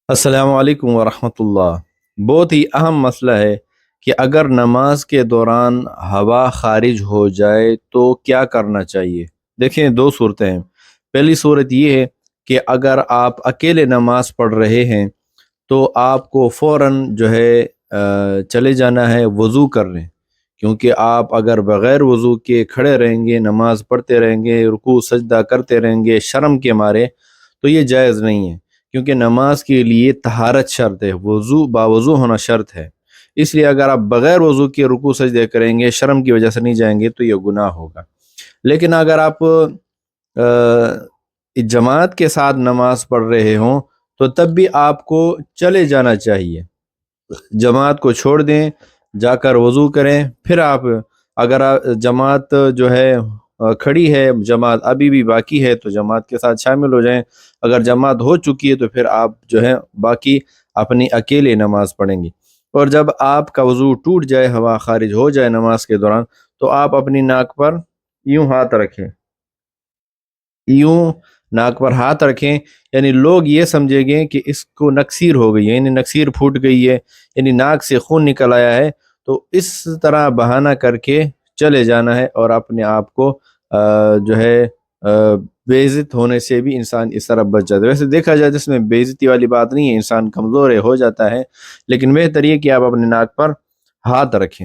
السلام علیکم ورحمۃ اللہ۔ بہت ہی اہم مسئلہ ہے کہ اگر نماز کے دوران ہوا خارج ہو جائے تو کیا کرنا چاہیے۔ دیکھیں، دو صورتیں ہیں۔ پہلی صورت یہ ہے کہ اگر آپ اکیلے نماز پڑھ رہے ہیں تو آپ کو فوراً چلے جانا ہے وضو کرنے، کیونکہ آپ اگر بغیر وضو کے کھڑے رہیں گے، نماز پڑھتے رہیں گے، رکوع سجدہ کرتے رہیں گے شرم کے مارے، تو یہ جائز نہیں ہے، کیونکہ نماز کے لیے طہارت شرط ہے، وضو باوضو ہونا شرط ہے۔ اس لیے اگر آپ بغیر وضو کے رکوع سجدے کریں گے، شرم کی وجہ سے نہیں جائیں گے، تو یہ گناہ ہوگا۔ لیکن اگر آپ جماعت کے ساتھ نماز پڑھ رہے ہوں تو تب بھی آپ کو چلے جانا چاہیے، جماعت کو چھوڑ دیں، جا کر وضو کریں، پھر اگر جماعت کھڑی ہے، جماعت ابھی بھی باقی ہے تو جماعت کے ساتھ شامل ہو جائیں، اگر جماعت ہو چکی ہے تو پھر آپ باقی اپنی اکیلے نماز پڑھیں گے۔ اور جب آپ کا وضو ٹوٹ جائے، ہوا خارج ہو جائے نماز کے دوران، تو آپ اپنی ناک پر یوں ہاتھ رکھیں، یوں ناک پر ہاتھ رکھیں، یعنی لوگ یہ سمجھیں گے کہ اس کو نکسیر ہو گئی ہے، یعنی نکسیر پھوٹ گئی ہے، یعنی ناک سے خون نکل آیا ہے، تو اس طرح بہانہ کر کے چلے جانا ہے، اور اپنے آپ کو بے عزت ہونے سے بھی انسان اس طرح بچ جاتا ہے۔ ویسے دیکھا جائے تو اس میں بے عزتی والی بات نہیں ہے، انسان کمزور ہو جاتا ہے، لیکن بہتر یہ کہ آپ اپنے ناک پر ہاتھ رکھیں۔